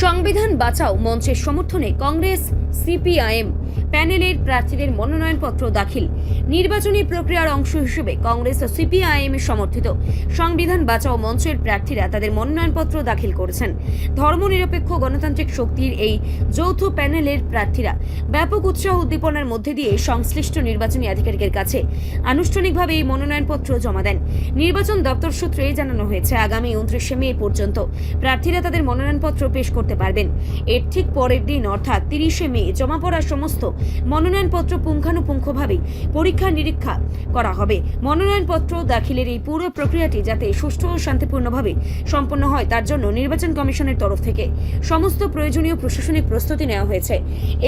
সংবিধান বাঁচাও মঞ্চের সমর্থনে কংগ্রেস সিপিআইএম প্যানেলের প্রার্থীদের মনোনয়নপত্র দাখিল। নির্বাচনী প্রক্রিয়ার অংশ হিসেবে কংগ্রেস ও সিপিআইএম এর সমর্থিত সংবিধান বাঁচাও মঞ্চের প্রার্থীরা তাদের মনোনয়নপত্র দাখিল করেছেন। ধর্মনিরপেক্ষ গণতান্ত্রিক শক্তির এই যৌথ প্যানেলের প্রার্থীরা ব্যাপক উৎসাহ উদ্দীপনার মধ্যে দিয়ে সংশ্লিষ্ট নির্বাচনী আধিকারিকের কাছে আনুষ্ঠানিকভাবে এই মনোনয়নপত্র জমা দেন। নির্বাচন দপ্তর সূত্রে জানানো হয়েছে, আগামী 29 মে পর্যন্ত প্রার্থীরা তাদের মনোনয়নপত্র পেশ করতে পারবেন। এর ঠিক পরের দিন অর্থাৎ 30 মে জমা পড়া সমস্ত মনোনয়নপত্র পুঙ্খানুপুঙ্খভাবে পরীক্ষা নিরীক্ষা করা হবে। মনোনয়নপত্র দাখিলের এই পুরো প্রক্রিয়াটি যাতে সুষ্ঠু ও শান্তিপূর্ণভাবে সম্পন্ন হয় তার জন্য নির্বাচন কমিশনের তরফ থেকে সমস্ত প্রয়োজনীয় প্রশাসনিক প্রস্তুতি নেওয়া হয়েছে।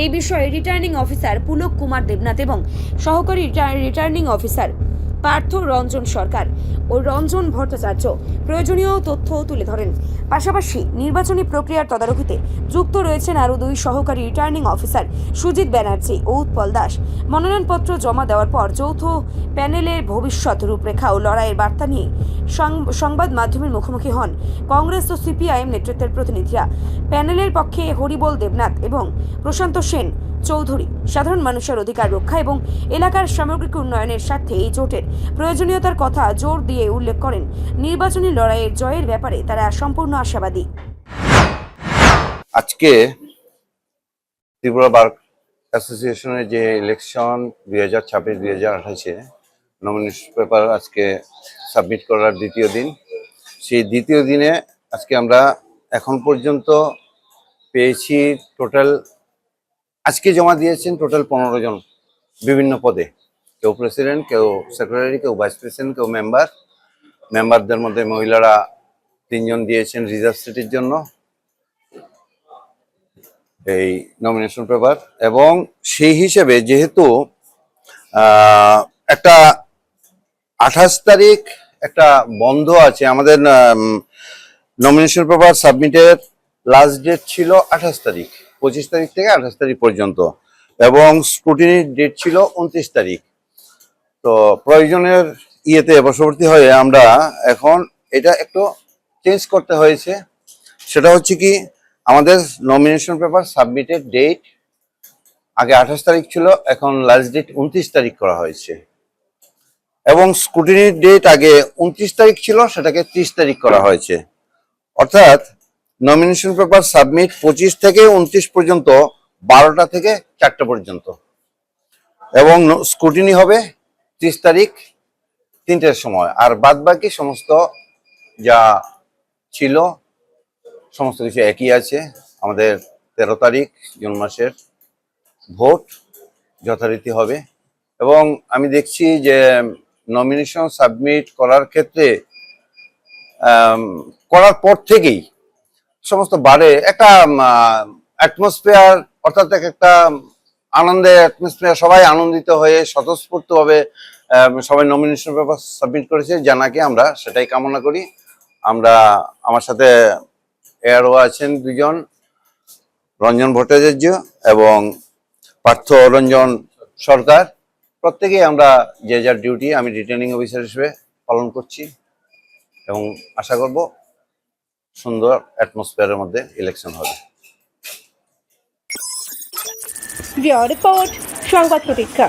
এই বিষয়ে রিটার্নিং অফিসার পুলক কুমার দেবনাথ এবং সহকারী রিটার্নিং অফিসার পার্থ রঞ্জন সরকার ও রঞ্জন ভট্টাচার্য প্রয়োজনীয় তথ্য তুলে ধরেন। পাশাপাশি নির্বাচনী প্রক্রিয়ার তদারকিতে যুক্ত রয়েছেন আরও দুই সহকারী রিটার্নিং অফিসার সুজিত ব্যানার্জি ও উৎপল দাস। মনোনয়নপত্র জমা দেওয়ার পর যৌথ প্যানেলের ভবিষ্যৎ রূপরেখা ও লড়াইয়ের বার্তা নিয়ে সংবাদ মাধ্যমের মুখোমুখি হন কংগ্রেস ও সিপিআইএম নেতৃত্বের প্রতিনিধিরা। প্যানেলের পক্ষে হরিবল দেবনাথ এবং প্রশান্ত সেন চৌধুরী সাধারণ মানুষের অধিকার রক্ষা এবং এলাকার সামগ্রিক উন্নয়নের স্বার্থে এই জোটের প্রয়োজনীয়তার কথা জোর দিয়ে উল্লেখ করেন। নির্বাচনী লড়াইয়ের জয়ের ব্যাপারে তারা সম্পূর্ণ আশাবাদী। আজকে ত্রিপুরা বার অ্যাসোসিয়েশনের যে ইলেকশন 2026-2028 নমিনেশন পেপার আজকে সাবমিট করার দ্বিতীয় দিন, সেই দ্বিতীয় দিনে আজকে আমরা এখন পর্যন্ত পেয়েছি টোটাল, আজকে জমা দিয়েছেন টোটাল 15 জন বিভিন্ন পদে, কেউ প্রেসিডেন্ট, কেউ সেক্রেটারি, কেউ ভাইস প্রেসিডেন্ট, কেউ মেম্বারদের মধ্যে মহিলারা 3 জন দিয়েছেন রিজার্ভ সিটের জন্য এই নমিনেশন পেপার। এবং সেই হিসেবে যেহেতু একটা 28 তারিখ একটা বন্ধ আছে, আমাদের নমিনেশন পেপার সাবমিটের লাস্ট ডেট ছিল 28 তারিখ, 25 তারিখ থেকে 28 তারিখ পর্যন্ত, এবং স্ক্রুটিনির ডেট ছিল 29 তারিখ। তো প্রয়োজনের ইয়েতে বশবর্তী হয়ে আমরা এখন এটা একটু চেঞ্জ করতে হয়েছে। সেটা হচ্ছে কি, আমাদের নমিনেশন পেপার সাবমিটের ডেট আগে 28 তারিখ ছিল, এখন লাস্ট ডেট 29 তারিখ করা হয়েছে, এবং স্ক্রুটিনির ডেট আগে 29 তারিখ ছিল, সেটাকে 30 তারিখ করা হয়েছে। অর্থাৎ নমিনেশন পেপার সাবমিট 25 থেকে 29 পর্যন্ত 12টা থেকে 4টা পর্যন্ত, এবং স্ক্রুটিনি হবে 30 তারিখ 3টের সময়। আর বাদ বাকি সমস্ত যা ছিল সমস্ত কিছু একই আছে। আমাদের 13 তারিখ জুন মাসের ভোট যথারীতি হবে। এবং আমি দেখছি যে নমিনেশন সাবমিট করার ক্ষেত্রে করার পর থেকেই সমস্ত বারে একটা অ্যাটমসফিয়ার, অর্থাৎ একটা আনন্দের অ্যাটমসফিয়ার, সবাই আনন্দিত হয়ে স্বতঃস্ফূর্তভাবে সবাই নমিনেশন পেপার সাবমিট করেছে, জানাকে আমরা সেটাই কামনা করি। আমরা, আমার সাথে এআরও আছেন 2 জন, রঞ্জন ভট্টাচার্য এবং পার্থ রঞ্জন সরকার। প্রত্যেকেই আমরা যে যার ডিউটি, আমি রিটার্নিং অফিসার হিসেবে পালন করছি, এবং আশা করব সুন্দর অ্যাটমসফিয়ারের মধ্যে ইলেকশন হবে। রিপোর্ট সংবাদ প্রতীক্ষা।